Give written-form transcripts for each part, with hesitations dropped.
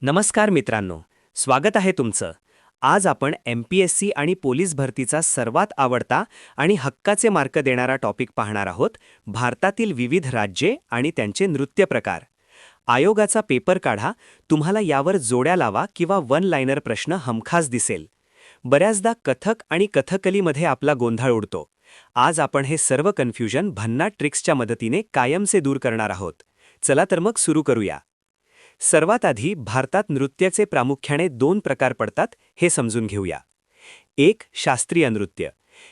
नमस्कार मित्रांनो, स्वागत आहे तुमचं. आज आपण MPSC आणि पोलीस भरतीचा सर्वात आवडता आणि हक्काचे मार्क देणारा टॉपिक पाहणार आहोत, भारतातील विविध राज्ये आणि त्यांचे नृत्य प्रकार. आयोगाचा पेपर काढा, तुम्हाला यावर जोड्या लावा किंवा वन लाइनर प्रश्न हमखास दिसेल. बऱ्याचदा कथक आणि कथकलीमध्ये आपला गोंधळ उडतो. आज आपण हे सर्व कन्फ्युजन भन्नाट ट्रिक्सच्या मदतीने कायमचे दूर करणार आहोत. चला तर मग सुरू करूया. सर्वात आधी भारतात नृत्याचे प्रामुख्याने दोन प्रकार पडतात हे समजून घेऊया. एक, शास्त्रीय नृत्य.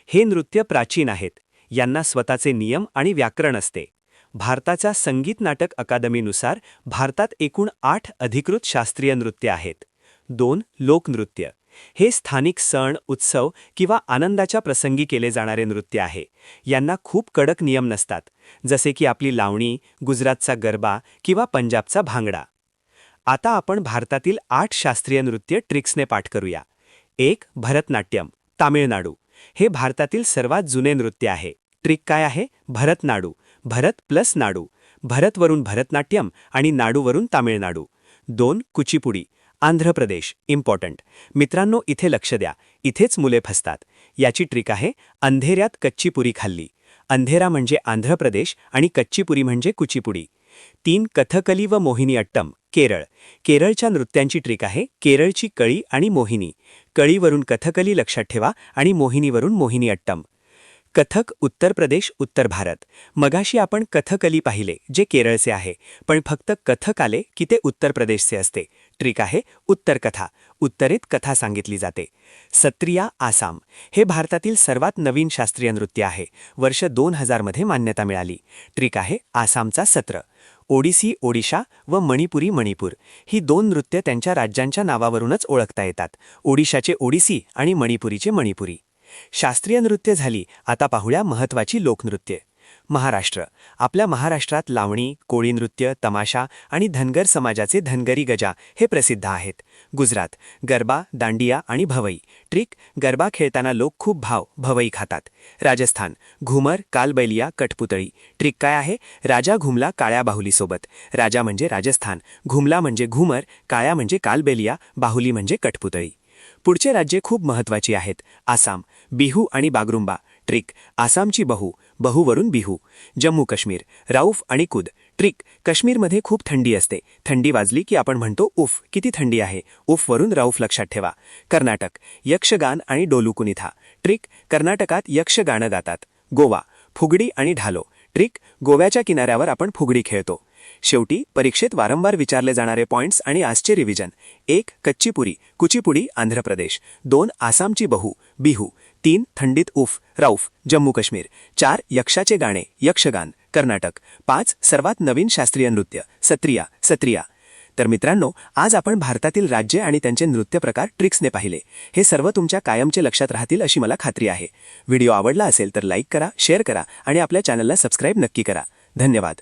हे नृत्य प्राचीन आहेत. यांना स्वतःचे नियम आणि व्याकरण असते. भारताच्या संगीत नाटक अकादमीनुसार भारतात एकूण 8 अधिकृत शास्त्रीय नृत्य आहेत. 2, लोकनृत्य. हे स्थानिक सण, उत्सव किंवा आनंदाच्या प्रसंगी केले जाणारे नृत्य आहे. यांना खूप कडक नियम नसतात, जसे की आपली लावणी, गुजरातचा गरबा किंवा पंजाबचा भांगडा. आता आपण भारतातील 8 शास्त्रीय नृत्य ट्रिक्सने पाठ करूया. 1, भरतनाट्यम, तामिळनाडू. हे भारतातील सर्वात जुने नृत्य आहे. ट्रिक काय आहे? भरतनाडू, भरत प्लस नाडू. भरतवरून भरतनाट्यम आणि नाडूवरून तामिळनाडू. 2, कुचिपुडी, आंध्र प्रदेश. इम्पॉर्टंट मित्रांनो, इथे लक्ष द्या, इथेच मुले फसतात. याची ट्रिक आहे, अंधेऱ्यात कच्चीपुरी खाल्ली. अंधेरा म्हणजे आंध्र प्रदेश आणि कच्चीपुरी म्हणजे कुचिपुडी. 3, कथकली व मोहिनीअट्टम, केरळ. केरळच्या नृत्यांची ट्रिक आहे, केरळची कळी आणि मोहिनी. कळीवरून कथकली लक्षात ठेवा आणि मोहिनीवरून मोहिनीअट्टम. कथक, उत्तर प्रदेश, उत्तर भारत. मगाशी आपण कथकली पाहिले, जे केरळचे आहे, पण फक्त कथक आले की ते उत्तर प्रदेशचे असते. ट्रिक आहे, उत्तर कथा. उत्तरेत कथा सांगितली जाते. सत्रिया, आसाम. हे भारतातील सर्वात नवीन शास्त्रीय नृत्य आहे. वर्ष 2000 मध्ये मान्यता मिळाली. ट्रिक आहे, आसामचा सत्र. ओडिसी, ओडिशा व मणिपुरी, मणिपूर. ही दोन नृत्य त्यांच्या राज्यांच्या नावावरूनच ओळखता येतात. ओडिशाचे ओडिसी आणि मणिपुरीचे मणिपुरी. शास्त्रीय नृत्य झाली. आता पाहूया महत्त्वाची लोकनृत्य. महाराष्ट्र. आपल्या महाराष्ट्रात लावणी, कोळी नृत्य, तमाशा आणि धनगर समाजाचे धनगरी गजा हे प्रसिद्ध आहेत. गुजरात, गरबा, दांडिया आणि भवई. ट्रिक, गरबा खेळताना लोक खूप भवई खातात. राजस्थान, घुमर, कालबैलिया, कठपुतळी. ट्रिक काय आहे? राजा घुमला काळ्या बाहुलीसोबत. राजा म्हणजे राजस्थान, घुमला म्हणजे घुमर, काळ्या म्हणजे कालबैलिया, बाहुली म्हणजे कठपुतळी. पुढचे राज्ये खूप महत्त्वाची आहेत. आसाम, बिहू आणि बागरुंबा. ट्रिक, आसामची बहू, बहूवरून बिहू. जम्मू काश्मीर, राऊफ आणि कुद. ट्रिक, काश्मीरमध्ये खूप थंडी असते. थंडी वाजली की आपण म्हणतो उफ, किती थंडी आहे. उफवरून राऊफ लक्षात ठेवा. कर्नाटक, यक्षगान आणि डोलुकुनिथा. ट्रिक, कर्नाटकात यक्षगाणं गातात. गोवा, फुगडी आणि ढालो. ट्रिक, गोव्याच्या किनाऱ्यावर आपण फुगडी खेळतो. शेवटी परीक्षेत वारंवार विचारले जाणारे पॉइंट्स आणि आजचे रिव्हिजन. 1, कच्चीपुरी, कुचिपुडी, आंध्र प्रदेश. 2, आसामची बहू, बिहू. 3, थंडीत उफ, राऊफ, जम्मू काश्मीर. 4, यक्षाचे गाणे, यक्षगान, कर्नाटक. 5, सर्वात नवीन शास्त्रीय नृत्य, सत्रिया. तर मित्रांनो, आज आपण भारतातील राज्ये आणि त्यांचे नृत्य प्रकार ट्रिक्सने पाहिले. हे सर्व तुमच्या कायमचे लक्षात राहतील अशी मला खात्री आहे. व्हिडिओ आवडला असेल तर लाईक करा, शेअर करा आणि आपल्या चॅनलला सबस्क्राईब नक्की करा. धन्यवाद.